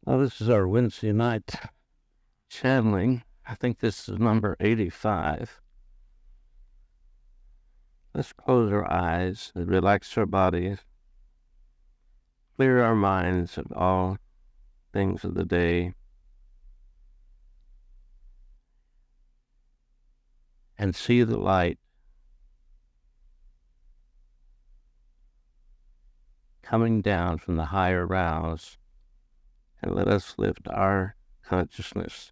Well, this is our Wednesday night channeling. I think this is number 85. Let's close our eyes and relax our bodies, clear our minds of all things of the day, and see the light coming down from the higher realms, and let us lift our consciousness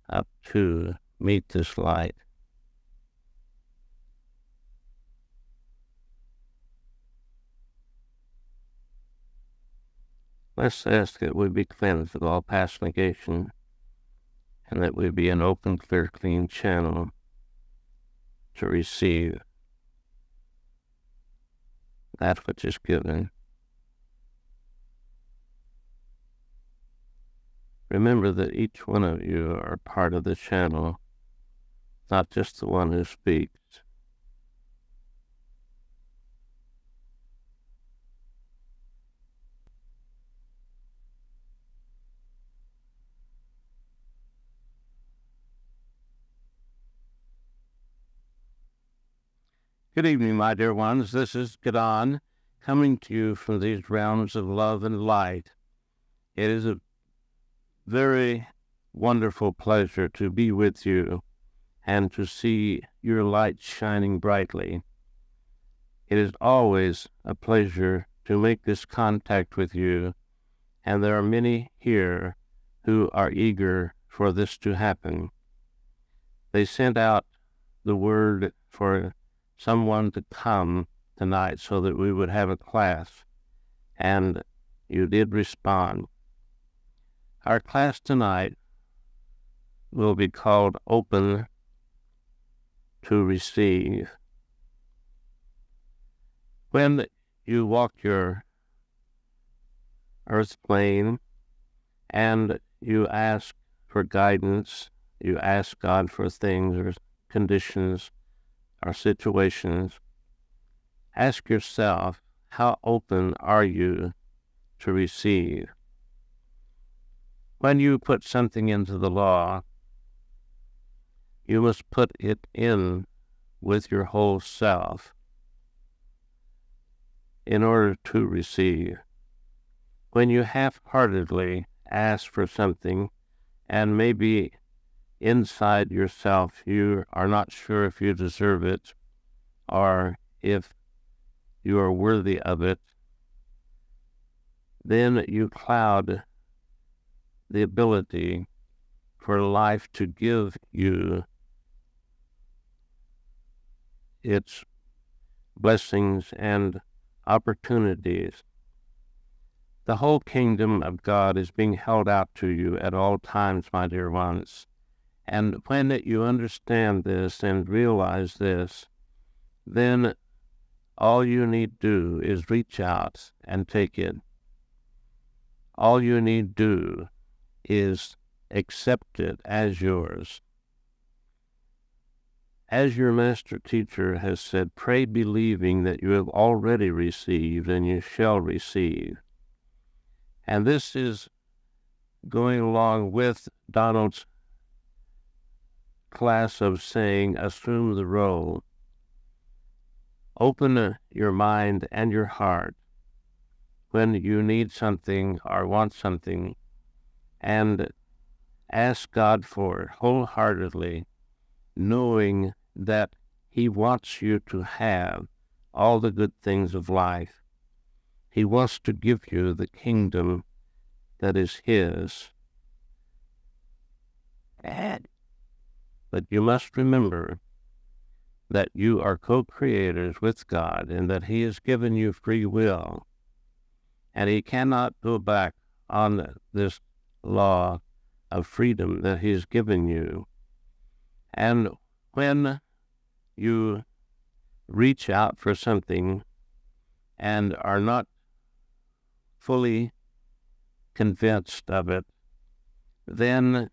up to meet this light. Let's ask that we be cleansed of all past negation, and that we be an open, clear, clean channel to receive that which is given. Remember that each one of you are part of the channel, not just the one who speaks. Good evening, my dear ones. This is Gadon, coming to you from these realms of love and light. It is a very wonderful pleasure to be with you and to see your light shining brightly. It is always a pleasure to make this contact with you, and there are many here who are eager for this to happen. They sent out the word for someone to come tonight so that we would have a class, and you did respond. Our class tonight will be called Open to Receive. When you walk your earth plane and you ask for guidance, you ask God for things or conditions or situations, ask yourself, how open are you to receive? When you put something into the law, you must put it in with your whole self in order to receive. When you half-heartedly ask for something, and maybe inside yourself you are not sure if you deserve it or if you are worthy of it, then you cloud the ability for life to give you its blessings and opportunities. The whole kingdom of God is being held out to you at all times, my dear ones. And when you understand this and realize this, then all you need do is reach out and take it. All you need do is accept it as yours. As your master teacher has said, pray believing that you have already received and you shall receive. And this is going along with Donald's class of saying, assume the role. Open your mind and your heart when you need something or want something, and ask God for it wholeheartedly, knowing that He wants you to have all the good things of life. He wants to give you the kingdom that is His. But you must remember that you are co-creators with God and that He has given you free will. And He cannot go back on this law of freedom that He has given you. And when you reach out for something and are not fully convinced of it, then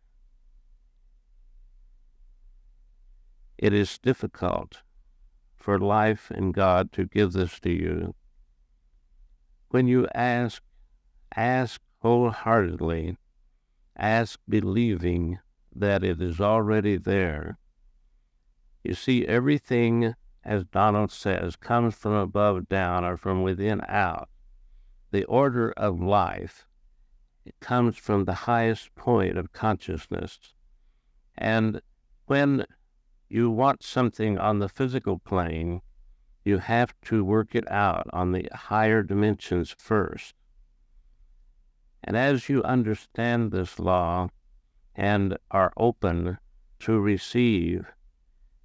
it is difficult for life and God to give this to you. When you ask wholeheartedly, ask believing that it is already there. You see, everything, as Donald says, comes from above down or from within out. The order of life, it comes from the highest point of consciousness. And when you want something on the physical plane, you have to work it out on the higher dimensions first. And as you understand this law and are open to receive,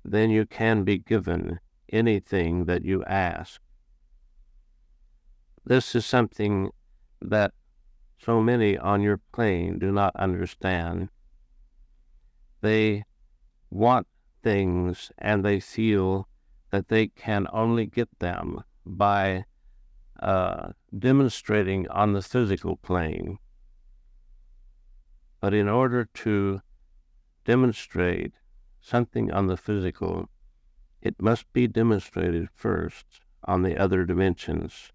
then you can be given anything that you ask. This is something that so many on your plane do not understand. They want things and they feel that they can only get them by demonstrating on the physical plane. But in order to demonstrate something on the physical, it must be demonstrated first on the other dimensions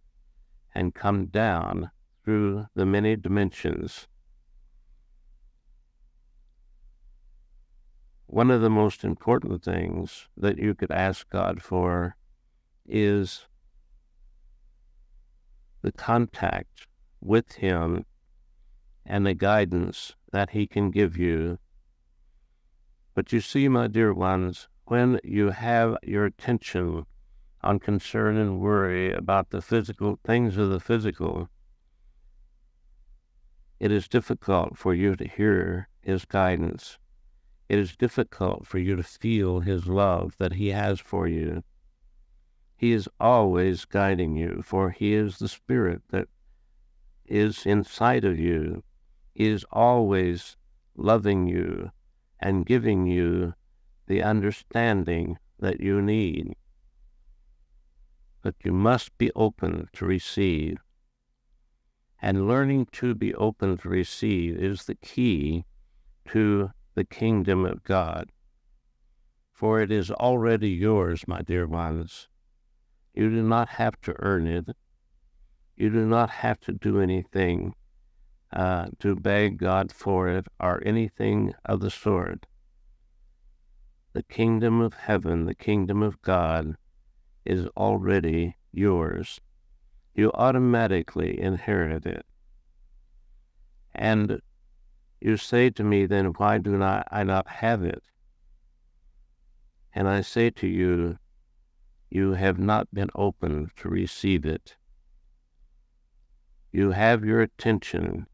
and come down through the many dimensions. One of the most important things that you could ask God for is the contact with Him and the guidance that He can give you. But you see, my dear ones, when you have your attention on concern and worry about the physical things of the physical, it is difficult for you to hear His guidance. It is difficult for you to feel His love that He has for you. He is always guiding you, for He is the Spirit that is inside of you. He is always loving you and giving you the understanding that you need. But you must be open to receive. And learning to be open to receive is the key to the kingdom of God. For it is already yours, my dear ones. You do not have to earn it. You do not have to do anything to beg God for it or anything of the sort. The kingdom of heaven, the kingdom of God, is already yours. You automatically inherit it. And you say to me, then why do I not have it? And I say to you, you have not been open to receive it. You have your attention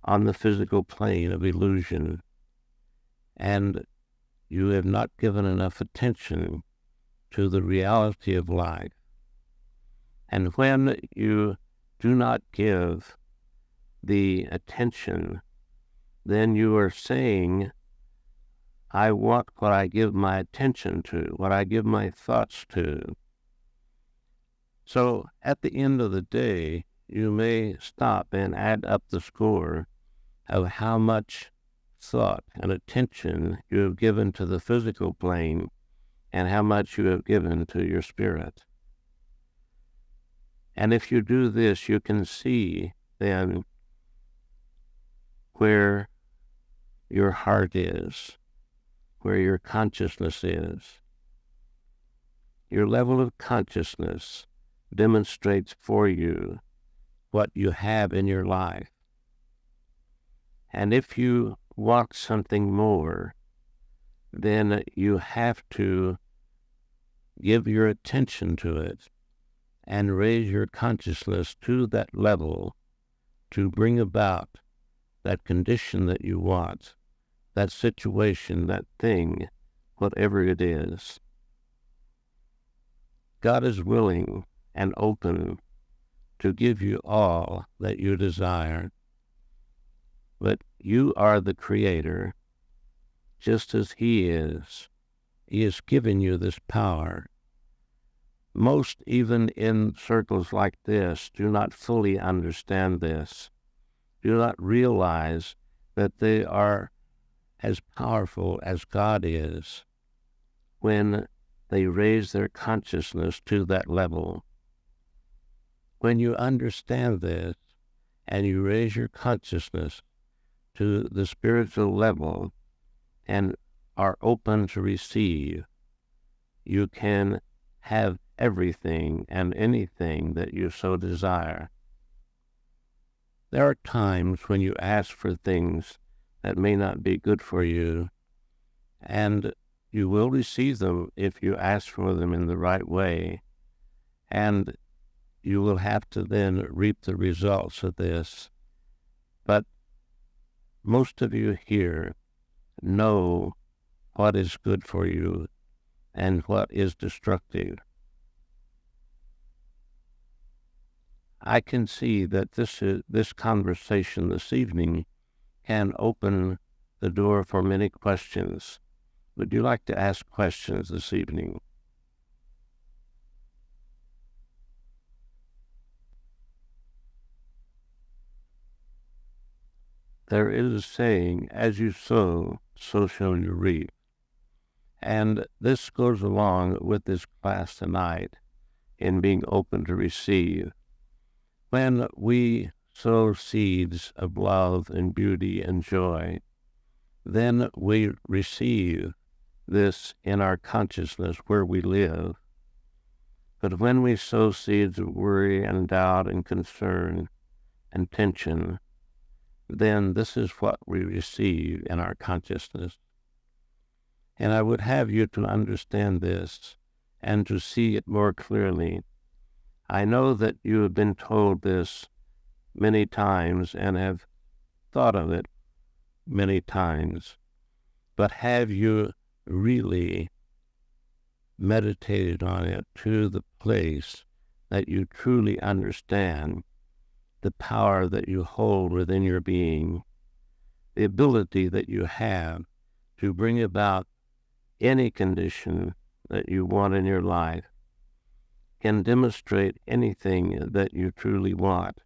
on the physical plane of illusion, and you have not given enough attention to the reality of life. And when you do not give the attention, then you are saying, I want what I give my attention to, what I give my thoughts to. So at the end of the day, you may stop and add up the score of how much thought and attention you have given to the physical plane and how much you have given to your spirit. And if you do this, you can see then where your heart is, where your consciousness is. Your level of consciousness demonstrates for you what you have in your life. And if you want something more, then you have to give your attention to it and raise your consciousness to that level to bring about that condition that you want, that situation, that thing, whatever it is. God is willing and open to give you all that you desire. But you are the creator, just as He is. He has given you this power. Most, even in circles like this, do not fully understand this, do not realize that they are as powerful as God is when they raise their consciousness to that level. When you understand this, and you raise your consciousness to the spiritual level and are open to receive, you can have everything and anything that you so desire. There are times when you ask for things that may not be good for you, and you will receive them if you ask for them in the right way, and you will have to then reap the results of this. But most of you here know what is good for you and what is destructive. I can see that this conversation this evening can open the door for many questions. Would you like to ask questions this evening? There is a saying, as you sow, so shall you reap. And this goes along with this class tonight in being open to receive. When we sow seeds of love and beauty and joy, then we receive this in our consciousness where we live. But when we sow seeds of worry and doubt and concern and tension, then this is what we receive in our consciousness. And I would have you to understand this and to see it more clearly. I know that you have been told this many times and have thought of it many times, but have you really meditated on it to the place that you truly understand the power that you hold within your being, the ability that you have to bring about any condition that you want in your life, can demonstrate anything that you truly want,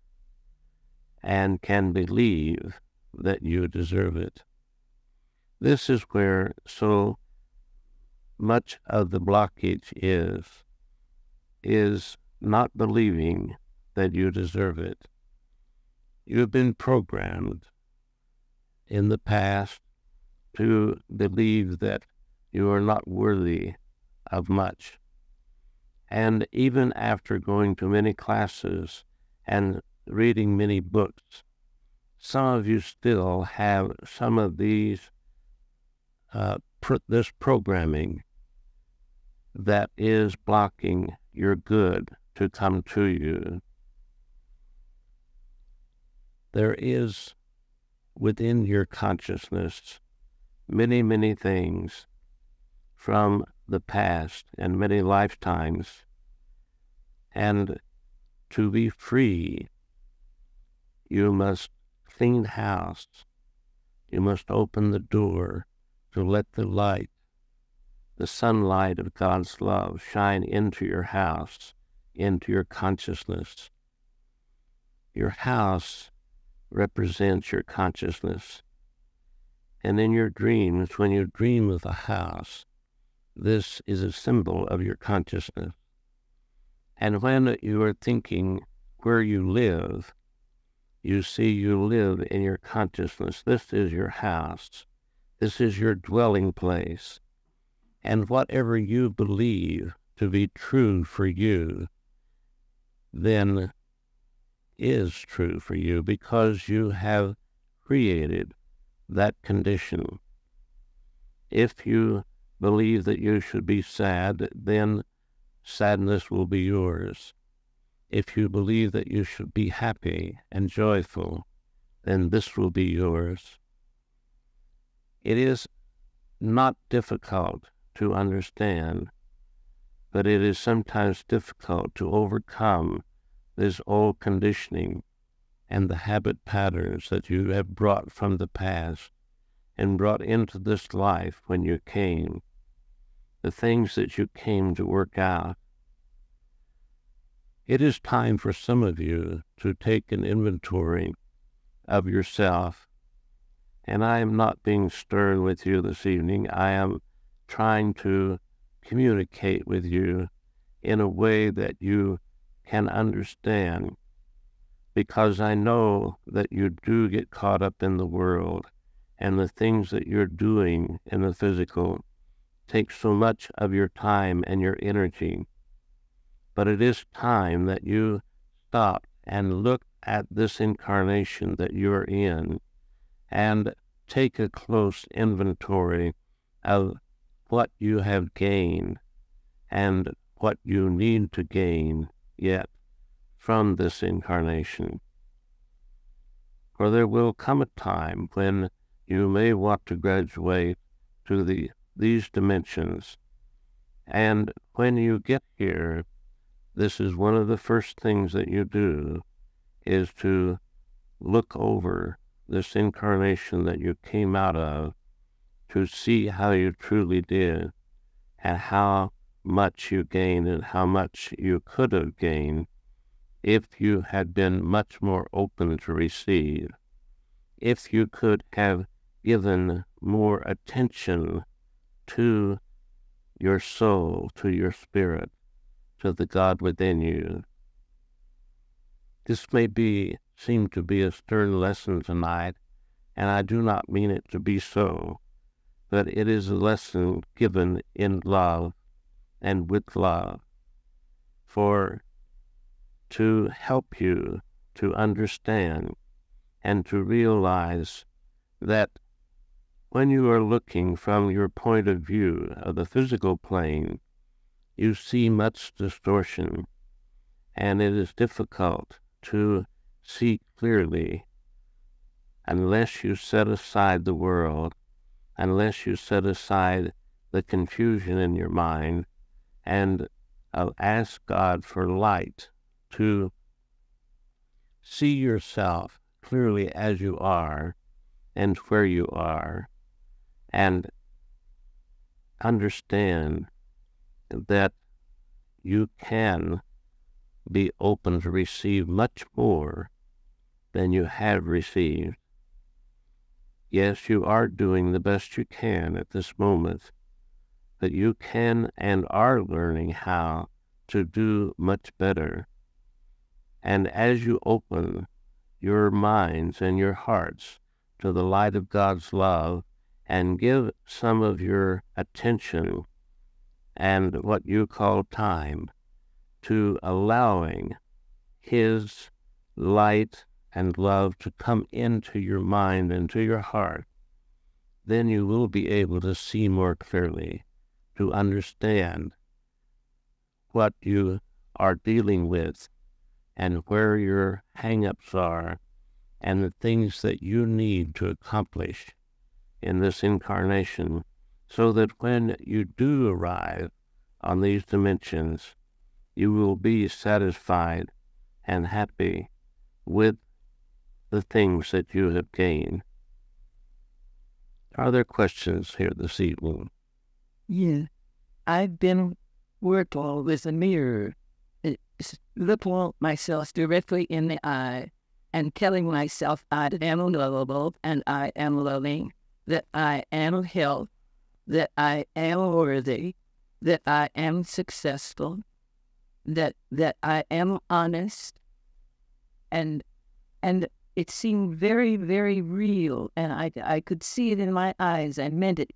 and can believe that you deserve it. This is where so much of the blockage is not believing that you deserve it. You have been programmed in the past to believe that you are not worthy of much. And even after going to many classes and reading many books, some of you still have some of these, this programming that is blocking your good to come to you. There is within your consciousness many, many things from the past and many lifetimes, and to be free, you must clean house. You must open the door to let the light, the sunlight of God's love, shine into your house, into your consciousness. Your house represents your consciousness. And in your dreams, when you dream of a house, this is a symbol of your consciousness. And when you are thinking where you live, you see you live in your consciousness. This is your house. This is your dwelling place. And whatever you believe to be true for you, then is true for you because you have created that condition. If you believe that you should be sad, then sadness will be yours. If you believe that you should be happy and joyful, then this will be yours. It is not difficult to understand, but it is sometimes difficult to overcome this old conditioning and the habit patterns that you have brought from the past and brought into this life when you came, the things that you came to work out. It is time for some of you to take an inventory of yourself, and I am not being stern with you this evening. I am trying to communicate with you in a way that you can understand, because I know that you do get caught up in the world, and the things that you're doing in the physical take so much of your time and your energy. But it is time that you stop and look at this incarnation that you're in and take a close inventory of what you have gained and what you need to gain yet from this incarnation. For there will come a time when you may want to graduate to these dimensions. And when you get here, this is one of the first things that you do, is to look over this incarnation that you came out of, to see how you truly did and how much you gained and how much you could have gained if you had been much more open to receive, if you could have given more attention to your soul, to your spirit, to the God within you. This may seem to be a stern lesson tonight, and I do not mean it to be so, but it is a lesson given in love and with love, for to help you to understand and to realize that when you are looking from your point of view of the physical plane, you see much distortion, and it is difficult to see clearly unless you set aside the world, unless you set aside the confusion in your mind, and ask God for light to see yourself clearly as you are and where you are, and understand that you can be open to receive much more than you have received. Yes, you are doing the best you can at this moment, but you can and are learning how to do much better. And as you open your minds and your hearts to the light of God's love and give some of your attention and what you call time to allowing His light and love to come into your mind and to your heart, then you will be able to see more clearly, to understand what you are dealing with and where your hang-ups are and the things that you need to accomplish in this incarnation, so that when you do arrive on these dimensions, you will be satisfied and happy with the things that you have gained. Are there questions here this evening? Yeah. I've been working with a mirror, looking myself directly in the eye and telling myself I am lovable and I am loving, that I am health, that I am worthy, that I am successful, that I am honest, and it seemed very, very real, and I could see it in my eyes. I meant it,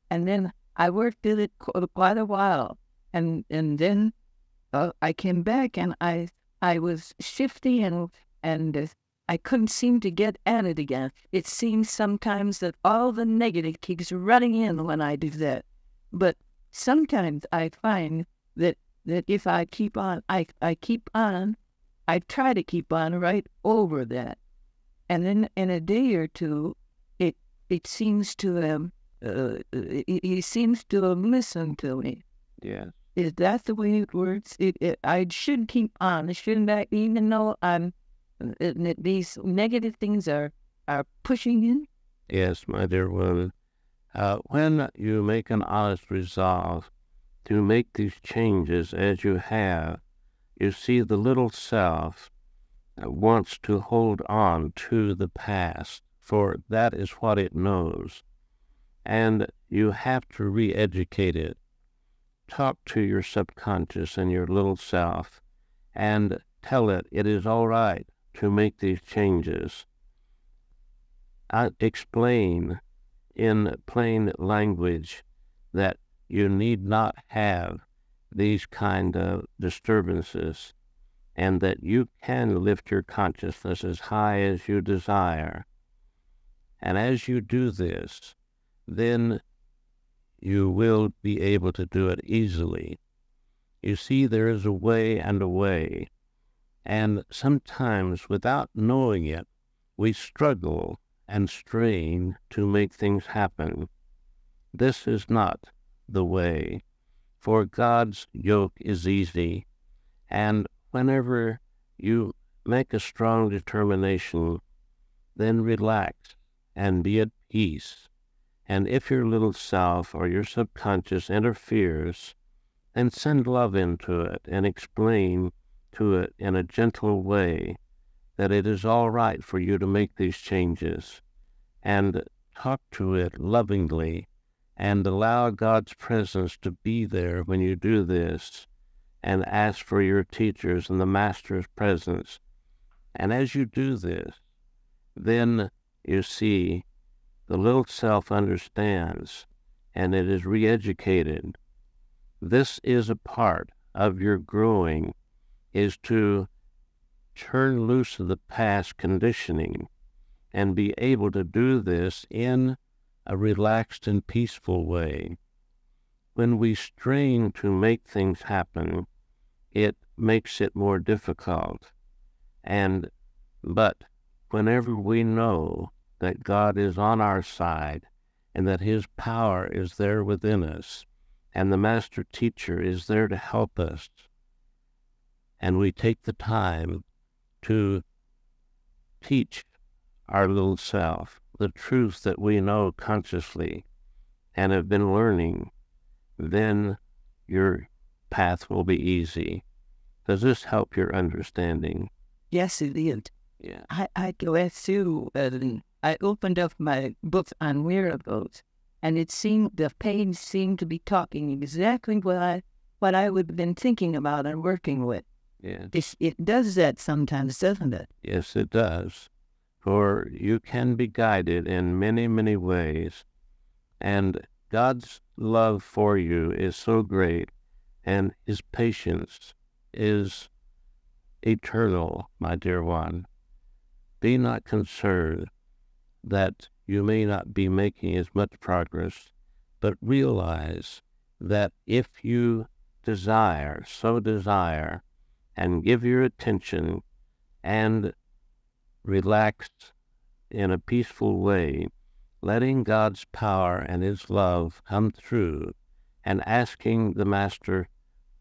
and then I worked with it quite a while, and then I came back, and I was shifty, and I couldn't seem to get at it again. It seems sometimes that all the negative keeps running in when I do that, but sometimes I find that if I keep on, I keep on, I try to keep on right over that, and then in a day or two, it seems to he seems to listen to me. Yeah. Is that the way it works? I should keep on, shouldn't I? Even though these negative things are pushing in. Yes, my dear one. When you make an honest resolve to make these changes as you have, you see the little self wants to hold on to the past, for that is what it knows. And you have to re-educate it. Talk to your subconscious and your little self and tell it is all right to make these changes. I explain in plain language that you need not have these kind of disturbances, and that you can lift your consciousness as high as you desire. And as you do this, then you will be able to do it easily. You see, there is a way and a way, and sometimes without knowing it, we struggle and strain to make things happen. This is not the way, for God's yoke is easy, and whenever you make a strong determination, then relax and be at peace. And if your little self or your subconscious interferes, then send love into it and explain to it in a gentle way that it is all right for you to make these changes, and talk to it lovingly and allow God's presence to be there when you do this, and ask for your teachers and the Master's presence. And as you do this, then you see the little self understands, and it is re-educated. This is a part of your growing, is to turn loose of the past conditioning and be able to do this in a relaxed and peaceful way. When we strain to make things happen, it makes it more difficult. But whenever we know that God is on our side and that His power is there within us, and the Master Teacher is there to help us, and we take the time to teach our little self the truth that we know consciously and have been learning, then your path will be easy. Does this help your understanding? Yes, it did. Yeah. I went through, I opened up my book on miracles, and it seemed, the page seemed to be talking exactly what I would have been thinking about and working with. Yeah. It does that sometimes, doesn't it? Yes, it does. For you can be guided in many, many ways, and God's love for you is so great, and His patience is eternal, my dear one. Be not concerned that you may not be making as much progress, but realize that if you so desire, and give your attention and relax in a peaceful way, letting God's power and His love come through, and asking the Master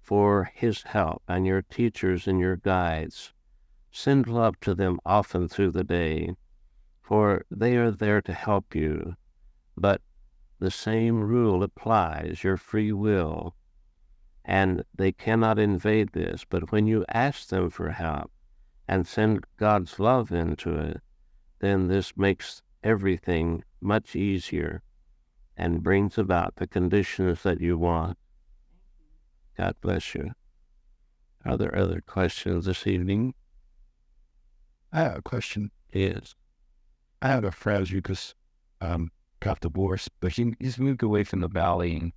for His help and your teachers and your guides, send love to them often through the day, for they are there to help you. But the same rule applies, your free will, and they cannot invade this. But when you ask them for help and send God's love into it, then this makes everything much easier and brings about the conditions that you want. God bless you. Are there other questions this evening? I have a question. Yes. I have a friend who just got divorced, but he's moved away from the valley, and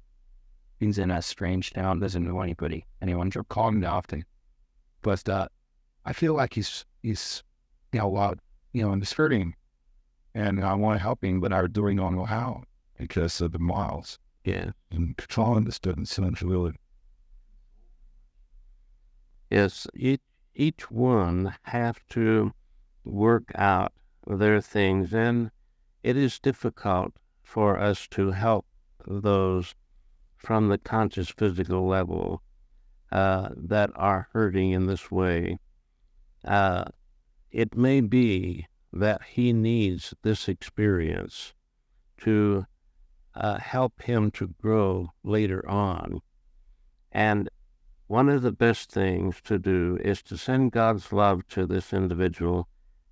he's in a strange town, doesn't know anybody. Anyone to call him often. But I feel like he's it's hurting, and I want to help him, but I don't know how because of the miles. Yeah. And controlling this doesn't sound really. Yes, each one have to work out their things, and it is difficult for us to help those from the conscious physical level that are hurting in this way. It may be that he needs this experience to help him to grow later on. And one of the best things to do is to send God's love to this individual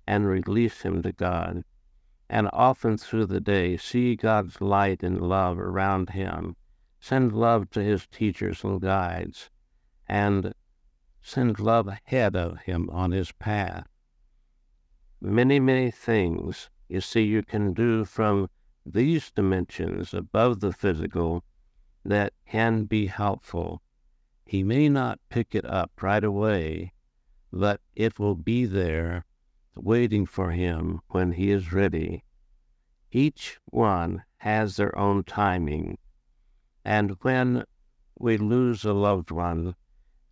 and release him to God. And often through the day, see God's light and love around him. Send love to his teachers and guides, and send love ahead of him on his path. many, many things, you see, you can do from these dimensions above the physical that can be helpful. He may not pick it up right away, but it will be there waiting for him when he is ready. Each one has their own timing, and when we lose a loved one,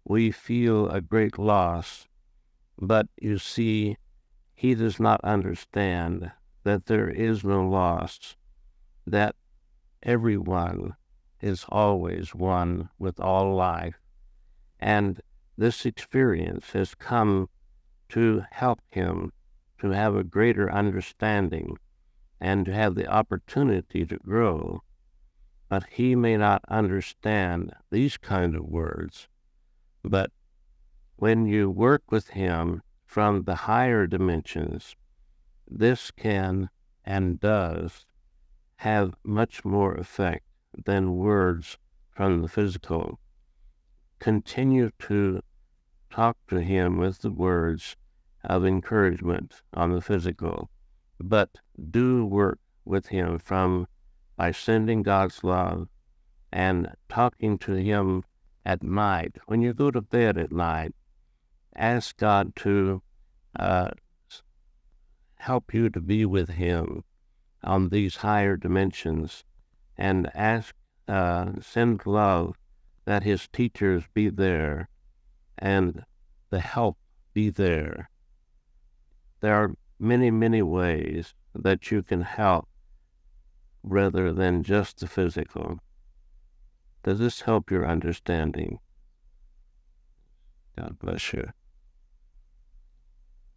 we feel a great loss, but you see, he does not understand that there is no loss, that everyone is always one with all life, and this experience has come to help him to have a greater understanding and to have the opportunity to grow. But he may not understand these kind of words. But when you work with him from the higher dimensions, this can and does have much more effect than words from the physical. Continue to talk to him with the words of encouragement on the physical, but do work with him by sending God's love and talking to him at night. When you go to bed at night, ask God to help you to be with him on these higher dimensions, and send love that his teachers be there and the help be there. There are many, many ways that you can help rather than just the physical. Does this help your understanding? God bless you.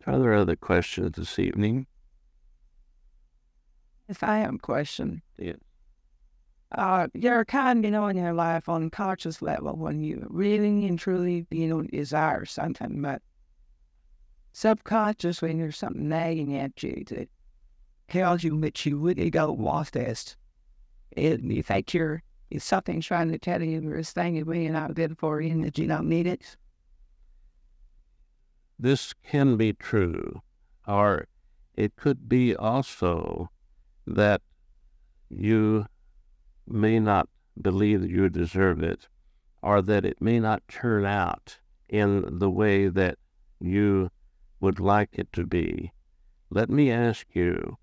Are there other questions this evening? If I have a question. Yes. You're kind of in your life on a conscious level when you really and truly, desire something, but subconscious when there's something nagging at you that tells you that you really don't want this. You think it's something trying to tell you this thing is being out good for you and that you don't need it. This can be true, or it could be also that you may not believe that you deserve it, or that it may not turn out in the way that you would like it to be. Let me ask you,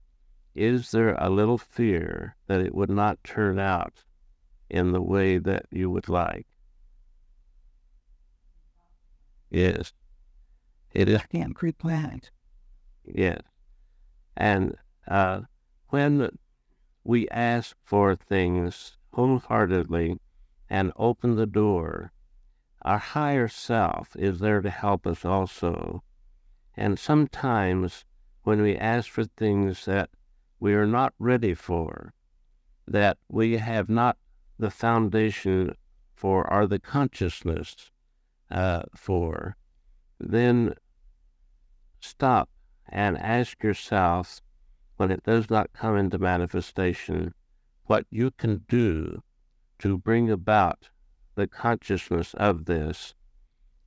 is there a little fear that it would not turn out in the way that you would like? Yes. It is. Can't pre-plan. Yes. And when we ask for things wholeheartedly and open the door, our higher self is there to help us also. And sometimes when we ask for things that we are not ready for, that we have not the foundation for or the consciousness for, then stop and ask yourself, when it does not come into manifestation, what you can do to bring about the consciousness of this.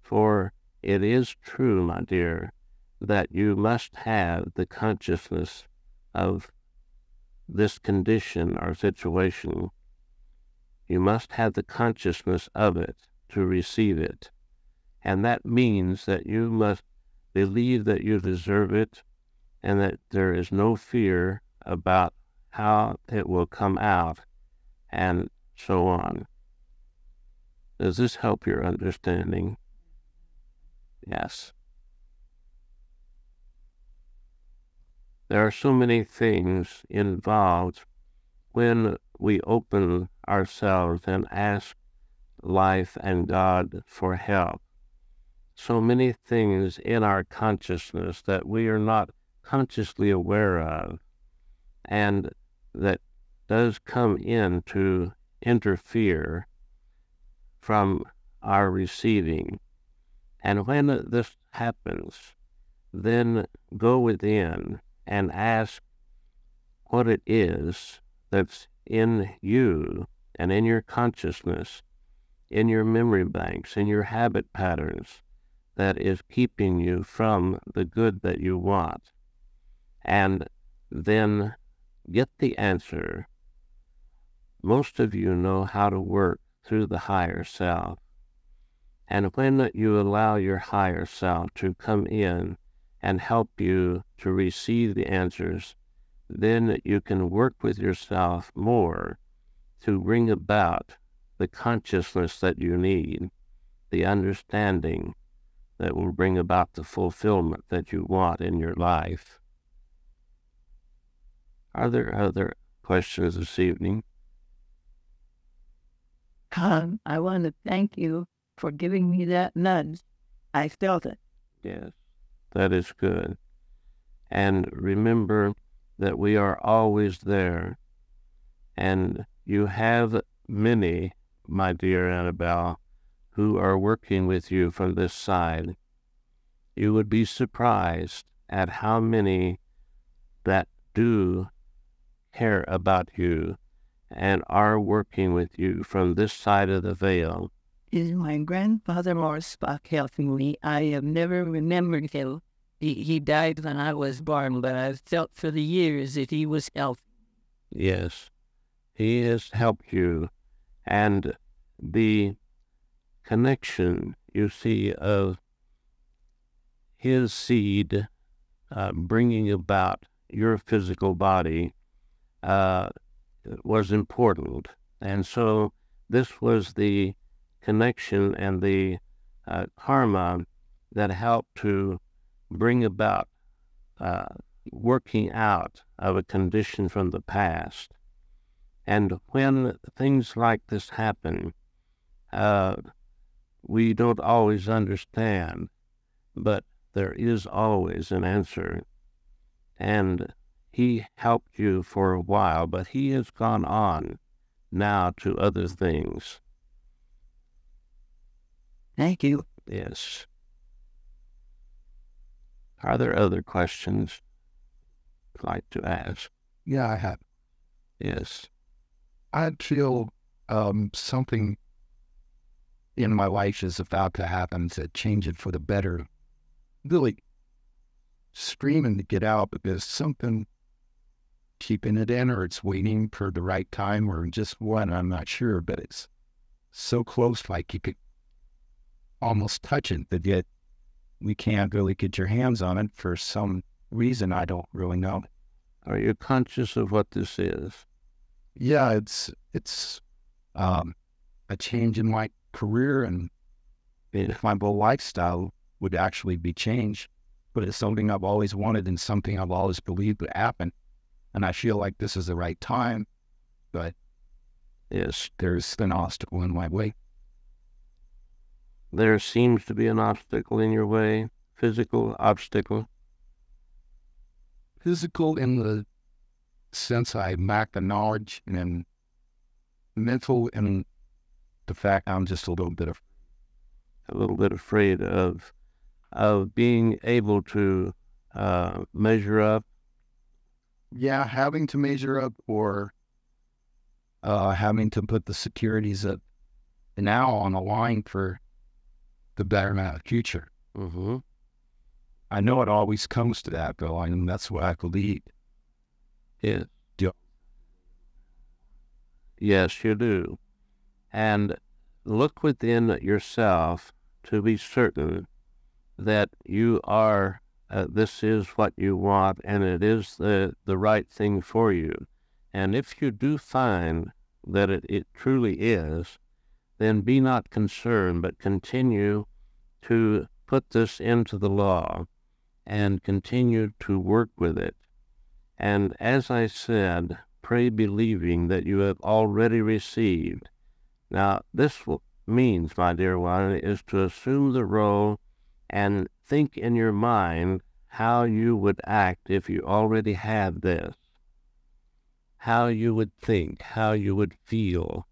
For it is true, my dear, that you must have the consciousness of this condition or situation. You must have the consciousness of it to receive it. And that means that you must believe that you deserve it and that there is no fear about how it will come out, and so on. Does this help your understanding? Yes. There are so many things involved when we open ourselves and ask life and God for help. So many things in our consciousness that we are not consciously aware of, and that does come in to interfere from our receiving. And when this happens, then go within and ask what it is that's in you and in your consciousness, in your memory banks, in your habit patterns, that is keeping you from the good that you want. and then get the answer. Most of you know how to work through the higher self. And when you allow your higher self to come in and help you to receive the answers, then you can work with yourself more to bring about the consciousness that you need, the understanding that will bring about the fulfillment that you want in your life. Are there other questions this evening? I want to thank you for giving me that nudge. I felt it. Yes, that is good. And remember that we are always there. And you have many, my dear Annabelle, who are working with you from this side. You would be surprised at how many that do care about you and are working with you from this side of the veil. Is my grandfather Spock helping me? I have never remembered him. He died when I was born, but I've felt for the years that he was helping. Yes, he has helped you. And the connection, you see, of his seed bringing about your physical body was important. And so this was the connection and the karma that helped to bring about working out of a condition from the past. And when things like this happen, we don't always understand, but there is always an answer. And he helped you for a while, but he has gone on now to other things. Thank you. Yes. Are there other questions you'd like to ask? Yeah, I have. Yes. I feel something in my life is about to happen to change it for the better. Really screaming to get out because something keeping it in, or it's waiting for the right time, or just what, I'm not sure, but it's so close, like you could almost touch it, but yet we can't really get your hands on it for some reason I don't really know. Are you conscious of what this is? Yeah, it's a change in my career, and if my whole lifestyle would actually be changed, but it's something I've always wanted and something I've always believed would happen. And I feel like this is the right time, but Yes. there's an obstacle in my way. There seems to be an obstacle in your way, physical obstacle. Physical in the sense I lack the knowledge, and mental in the fact I'm just a little bit afraid of being able to measure up. Yeah, having to measure up, or having to put the securities up now on a line for the betterment of the future. Mm-hmm. I know it always comes to that, though, and that's what I believe. Yes. Yeah. Yes, you do. And look within yourself to be certain that you are, this is what you want, and it is the right thing for you. And if you do find that it truly is, then be not concerned, but continue to put this into the law and continue to work with it. And as I said, pray believing that you have already received. Now, this means, my dear one, is to assume the role and think in your mind how you would act if you already had this, how you would think, how you would feel.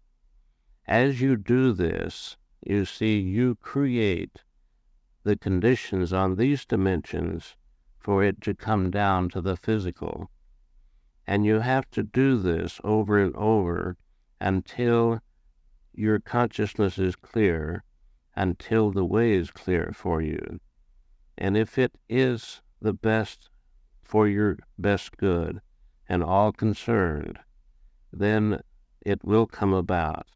As you do this, you see, you create the conditions on these dimensions for it to come down to the physical. And you have to do this over and over until your consciousness is clear, until the way is clear for you. And if it is the best for your best good and all concerned, then it will come about.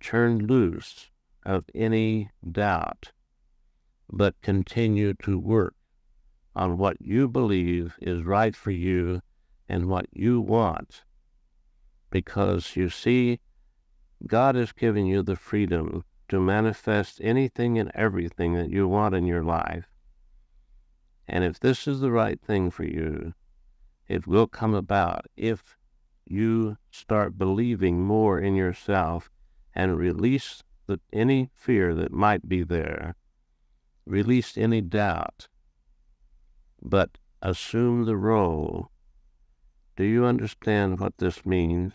Turn loose of any doubt, but continue to work on what you believe is right for you and what you want. Because you see, God has given you the freedom to manifest anything and everything that you want in your life. And if this is the right thing for you, it will come about if you start believing more in yourself and release any fear that might be there, release any doubt, but assume the role. Do you understand what this means?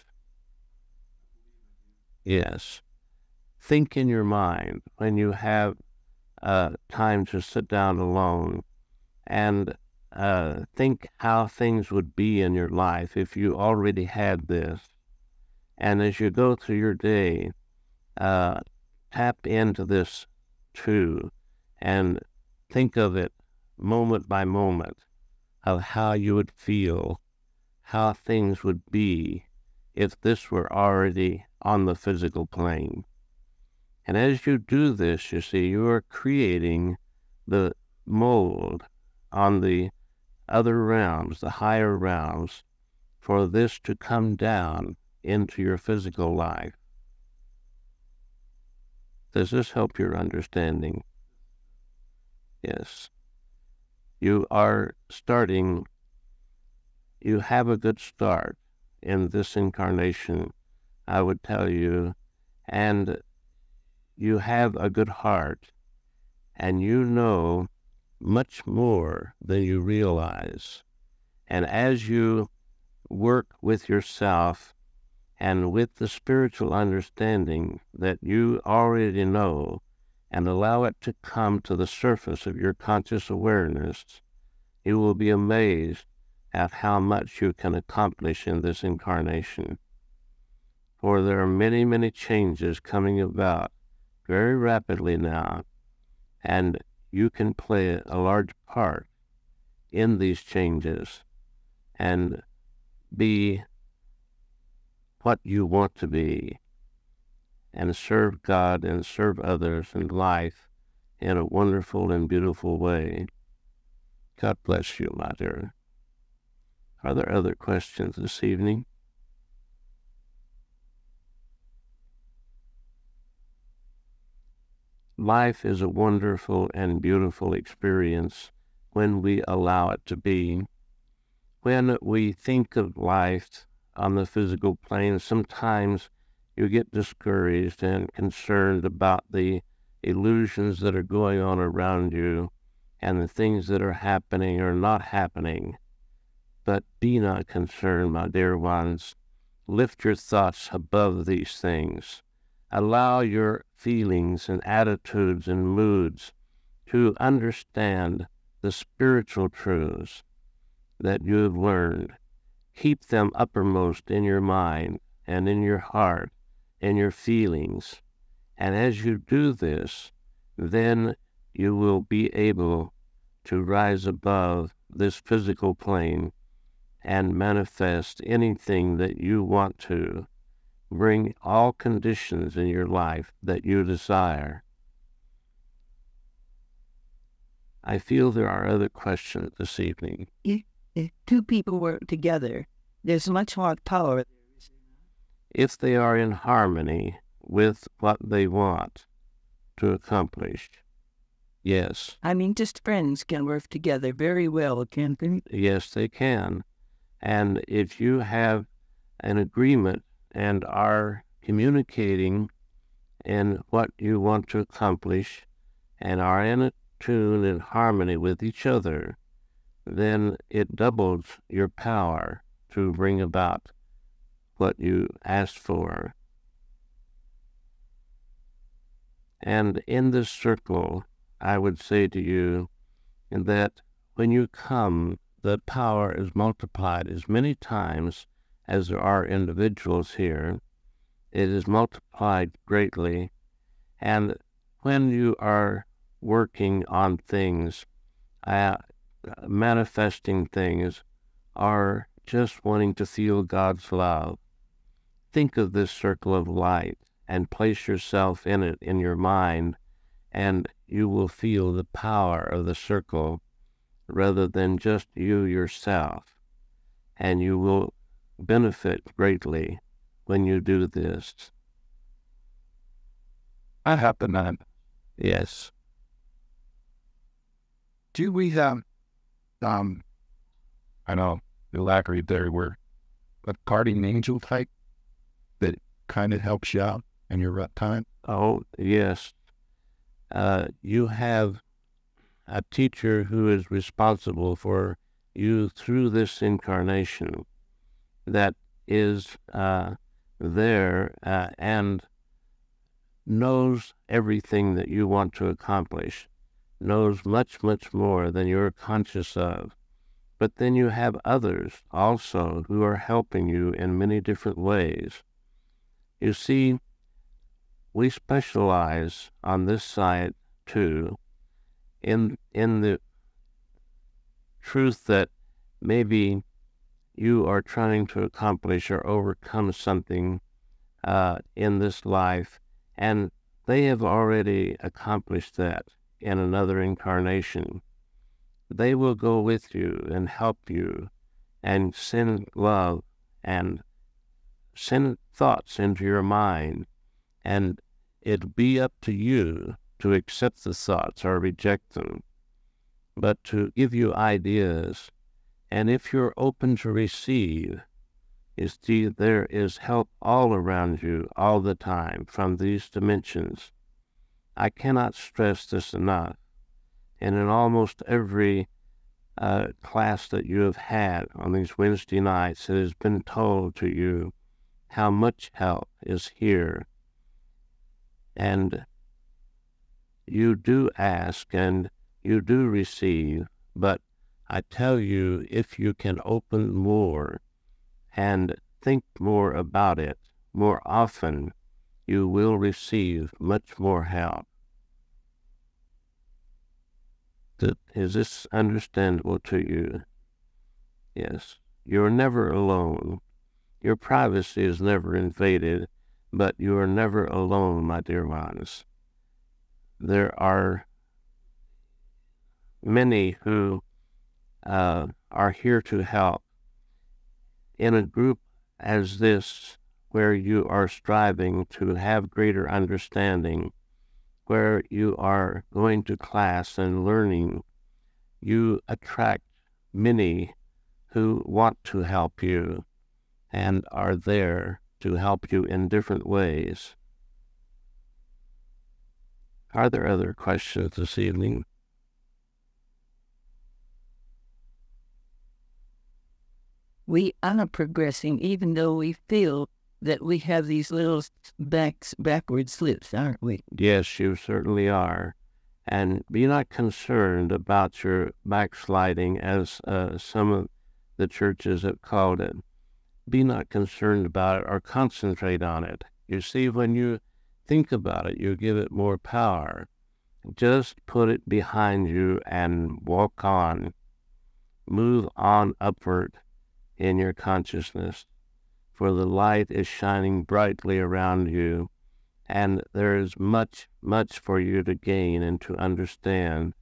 Yes. Think in your mind when you have time to sit down alone and think how things would be in your life if you already had this. And as you go through your day, tap into this too and think of it moment by moment of how you would feel, how things would be if this were already on the physical plane. And as you do this, you see, you are creating the mold on the other realms, the higher realms, for this to come down into your physical life. Does this help your understanding? Yes. You are starting, you have a good start in this incarnation, I would tell you, and you have a good heart, and you know much more than you realize. And as you work with yourself and with the spiritual understanding that you already know and allow it to come to the surface of your conscious awareness, you will be amazed at how much you can accomplish in this incarnation. For there are many, many changes coming about very rapidly now, and you can play a large part in these changes and be what you want to be and serve God and serve others in life in a wonderful and beautiful way. God bless you, my dear. Are there other questions this evening? Life is a wonderful and beautiful experience when we allow it to be. When we think of life on the physical plane, sometimes you get discouraged and concerned about the illusions that are going on around you and the things that are happening or not happening. But be not concerned, my dear ones. Lift your thoughts above these things. Allow your feelings and attitudes and moods to understand the spiritual truths that you have learned. Keep them uppermost in your mind and in your heart, in your feelings. And as you do this, then you will be able to rise above this physical plane and manifest anything that you want to. Bring all conditions in your life that you desire. I feel there are other questions this evening. If two people work together, there's much more power. If they are in harmony with what they want to accomplish, yes. I mean, just friends can work together very well, can't they? Yes, they can. And if you have an agreement and are communicating in what you want to accomplish and are in a tune and harmony with each other, then it doubles your power to bring about what you asked for. And in this circle, I would say to you that when you come, the power is multiplied as many times as there are individuals here. It is multiplied greatly. And when you are working on things, manifesting things are just wanting to feel God's love. Think of this circle of light and place yourself in it in your mind, and you will feel the power of the circle rather than just you yourself. And you will benefit greatly when you do this. I happen to. Yes. Do we have, I know the lacquery there were a guardian angel type that kind of helps you out in your rough time? Oh, yes. You have a teacher who is responsible for you through this incarnation that is there and knows everything that you want to accomplish, knows much, much more than you're conscious of. But then you have others also who are helping you in many different ways. You see, we specialize on this side too in the truth that maybe you are trying to accomplish or overcome something in this life, and they have already accomplished that in another incarnation. They will go with you and help you and send love and send thoughts into your mind, and it'll be up to you to accept the thoughts or reject them, but to give you ideas. And if you're open to receive, you see there is help all around you all the time from these dimensions. I cannot stress this enough. And in almost every class that you have had on these Wednesday nights, it has been told to you how much help is here. And you do ask and you do receive, but I tell you, if you can open more and think more about it more often, you will receive much more help. Is this understandable to you? Yes. You're never alone. Your privacy is never invaded, but you are never alone, my dear ones. There are many who are here to help. In a group as this, where you are striving to have greater understanding, where you are going to class and learning, you attract many who want to help you and are there to help you in different ways. Are there other questions this evening? We are progressing, even though we feel that we have these little backward slips, aren't we? Yes, you certainly are. And be not concerned about your backsliding, as some of the churches have called it. Be not concerned about it or concentrate on it. You see, when you think about it, you give it more power. Just put it behind you and walk on. Move on upward in your consciousness, for the light is shining brightly around you, and there is much, much for you to gain and to understand.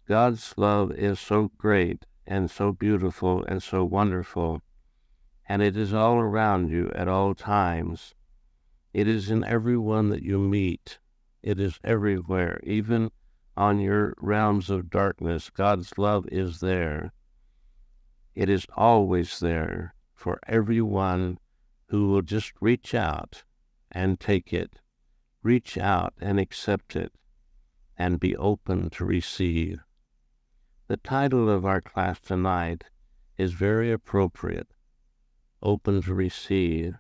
God's love is so great and so beautiful and so wonderful, and it is all around you at all times. It is in everyone that you meet. It is everywhere. Even on your realms of darkness, God's love is there. It is always there for everyone who will just reach out and take it, reach out and accept it, and be open to receive. The title of our class tonight is very appropriate, Open to Receive,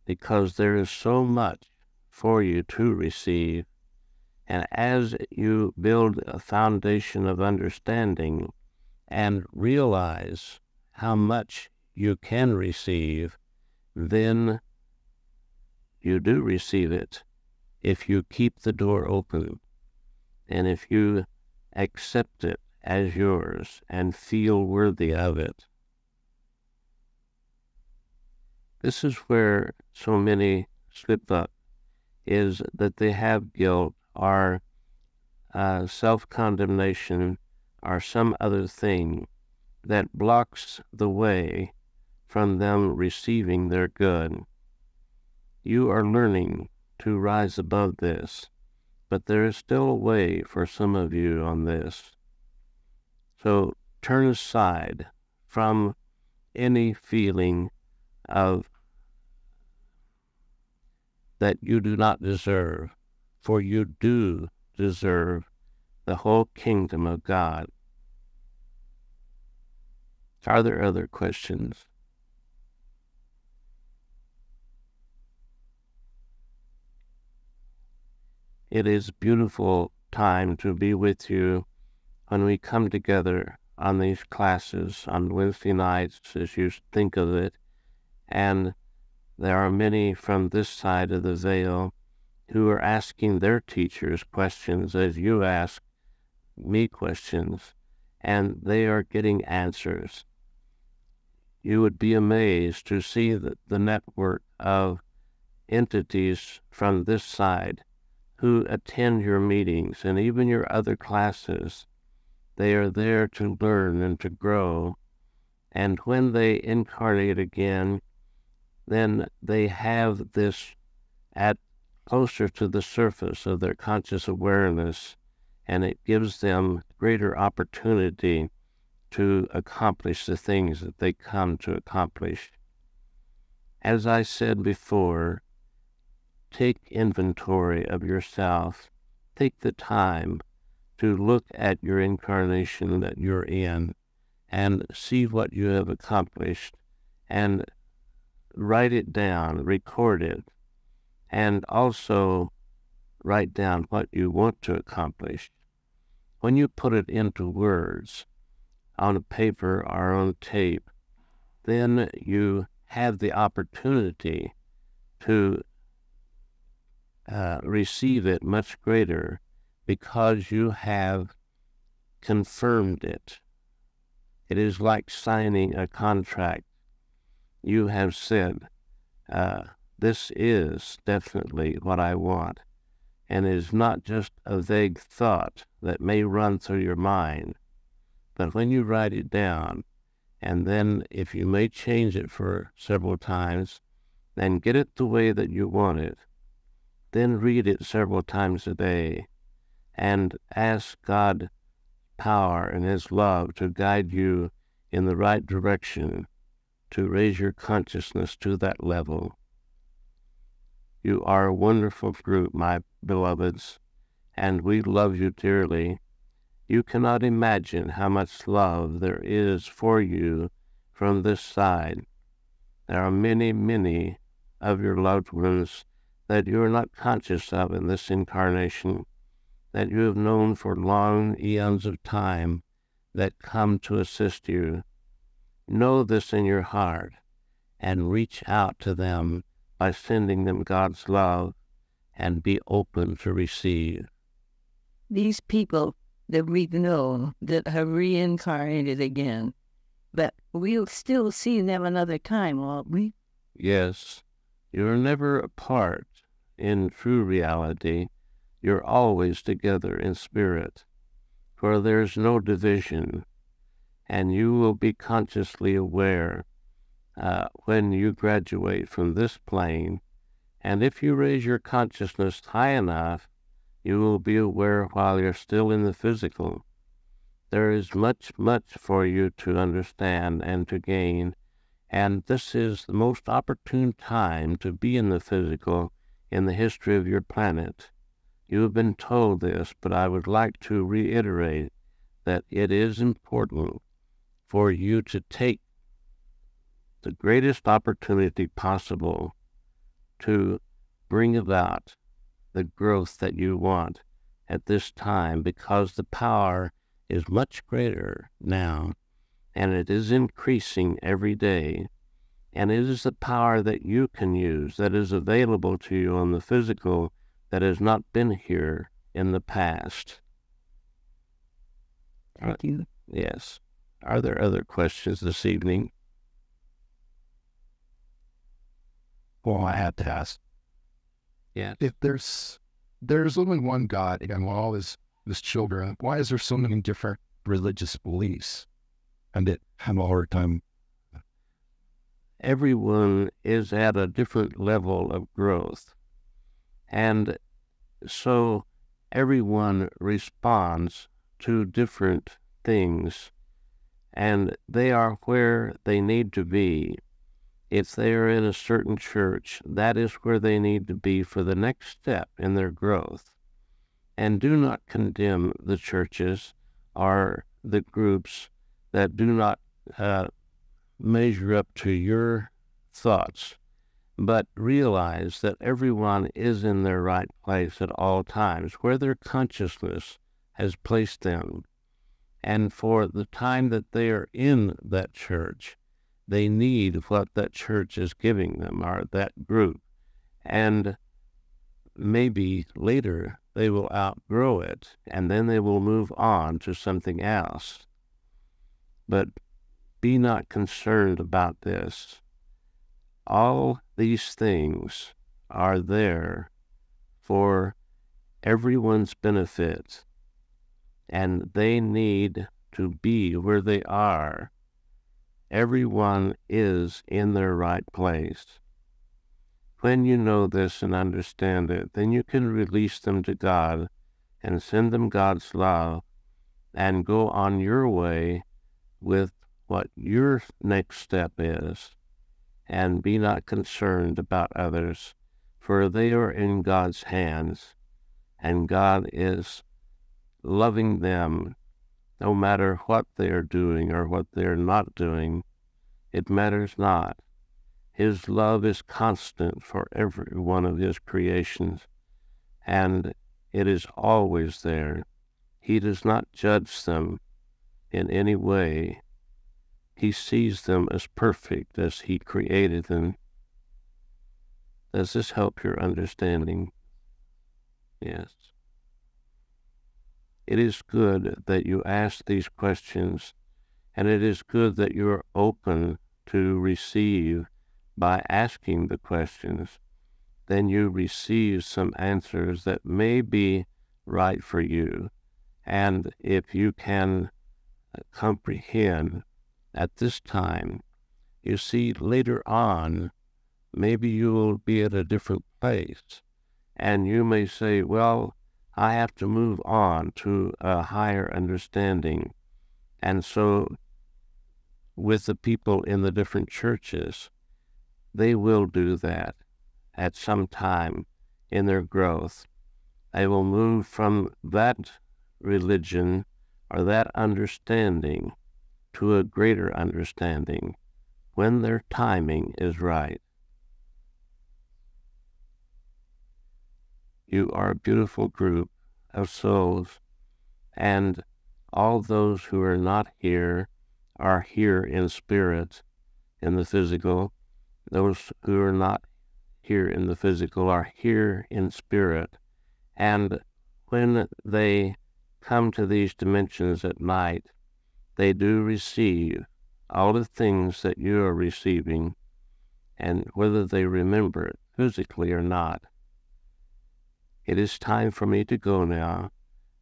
because there is so much for you to receive. And as you build a foundation of understanding and realize how much you can receive, then you do receive it if you keep the door open and if you accept it as yours and feel worthy of it. This is where so many slip up, is that they have guilt or self-condemnation or some other thing that blocks the way from them receiving their good. You are learning to rise above this, but there is still a way for some of you on this. So turn aside from any feeling of that you do not deserve, for you do deserve the whole kingdom of God. Are there other questions? It is a beautiful time to be with you when we come together on these classes on Wednesday nights, as you think of it, and there are many from this side of the veil who are asking their teachers questions as you ask me questions, and they are getting answers. You would be amazed to see the network of entities from this side who attend your meetings and even your other classes. They are there to learn and to grow, and when they incarnate again, then they have this at closer to the surface of their conscious awareness, and it gives them greater opportunity to accomplish the things that they come to accomplish. As I said before, take inventory of yourself. Take the time to look at your incarnation that you're in and see what you have accomplished, and write it down, record it, and also write down what you want to accomplish. When you put it into words on a paper or on tape, then you have the opportunity to receive it much greater because you have confirmed it. It is like signing a contract. You have said, this is definitely what I want, and it is not just a vague thought that may run through your mind, but when you write it down, and then if you may change it for several times, then get it the way that you want it, then read it several times a day, and ask God's power and His love to guide you in the right direction, to raise your consciousness to that level. You are a wonderful group, my beloveds, and we love you dearly. You cannot imagine how much love there is for you from this side. There are many, many of your loved ones that you are not conscious of in this incarnation, that you have known for long eons of time, that come to assist you. Know this in your heart and reach out to them by sending them God's love, and be open to receive. These people that we know that have reincarnated again, but we'll still see them another time, won't we? Yes, you're never apart in true reality. You're always together in spirit, for there's no division, and you will be consciously aware when you graduate from this plane, and if you raise your consciousness high enough, you will be aware while you're still in the physical. There is much, much for you to understand and to gain, and this is the most opportune time to be in the physical in the history of your planet. You have been told this, but I would like to reiterate that it is important for you to take the greatest opportunity possible to bring about the growth that you want at this time, because the power is much greater now, and it is increasing every day, and it is the power that you can use, that is available to you on the physical, that has not been here in the past. Thank you. Yes. Are there other questions this evening? Well, I had to ask. Yes. If there's only one God and all his children, why is there so many different religious beliefs? And that have a hard time. Everyone is at a different level of growth. And so everyone responds to different things, and they are where they need to be. If they are in a certain church, that is where they need to be for the next step in their growth. And do not condemn the churches or the groups that do not measure up to your thoughts, but realize that everyone is in their right place at all times, where their consciousness has placed them. And for the time that they are in that church, they need what that church is giving them, or that group. And maybe later they will outgrow it, and then they will move on to something else. But be not concerned about this. All these things are there for everyone's benefit, and they need to be where they are. Everyone is in their right place. When you know this and understand it, then you can release them to God and send them God's love and go on your way with what your next step is. And be not concerned about others, for they are in God's hands, and God is loving them no matter what they are doing or what they are not doing. It matters not. His love is constant for every one of his creations, and it is always there. He does not judge them in any way. He sees them as perfect as he created them. Does this help your understanding? Yes. It is good that you ask these questions, and it is good that you are open to receive by asking the questions. Then you receive some answers that may be right for you. And if you can comprehend at this time, you see later on, maybe you will be at a different place, and you may say, well, I have to move on to a higher understanding. And so with the people in the different churches, they will do that at some time in their growth. They will move from that religion or that understanding to a greater understanding when their timing is right. You are a beautiful group of souls, and all those who are not here are here in spirit, in the physical. Those who are not here in the physical are here in spirit. And when they come to these dimensions at night, they do receive all the things that you are receiving, and whether they remember it physically or not. It is time for me to go now,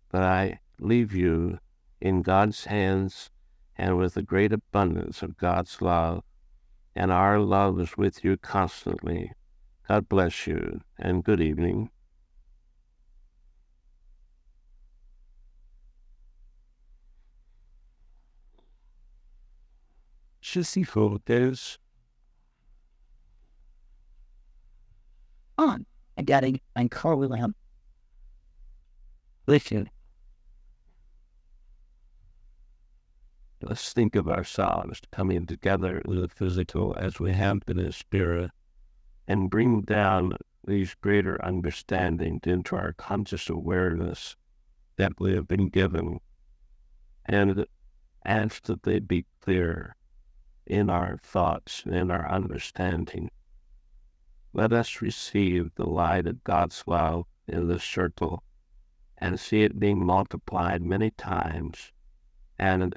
but I leave you in God's hands and with a great abundance of God's love, and our love is with you constantly. God bless you, and good evening. There's On. I got to and Carl out. Listen. Let's think of ourselves coming together with the physical as we have been in spirit, and bring down these greater understandings into our conscious awareness that we have been given, and ask that they be clear in our thoughts and in our understanding. Let us receive the light of God's love in this circle and see it being multiplied many times and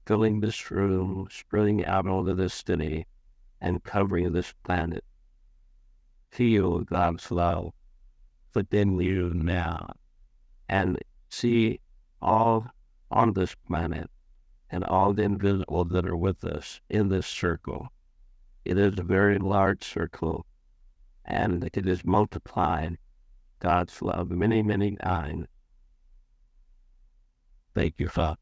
filling this room, spreading out over this city, and covering this planet. Feel God's love within you now, and see all on this planet and all the invisible that are with us in this circle. It is a very large circle, and it is multiplied God's love many, many times. Thank you, Father.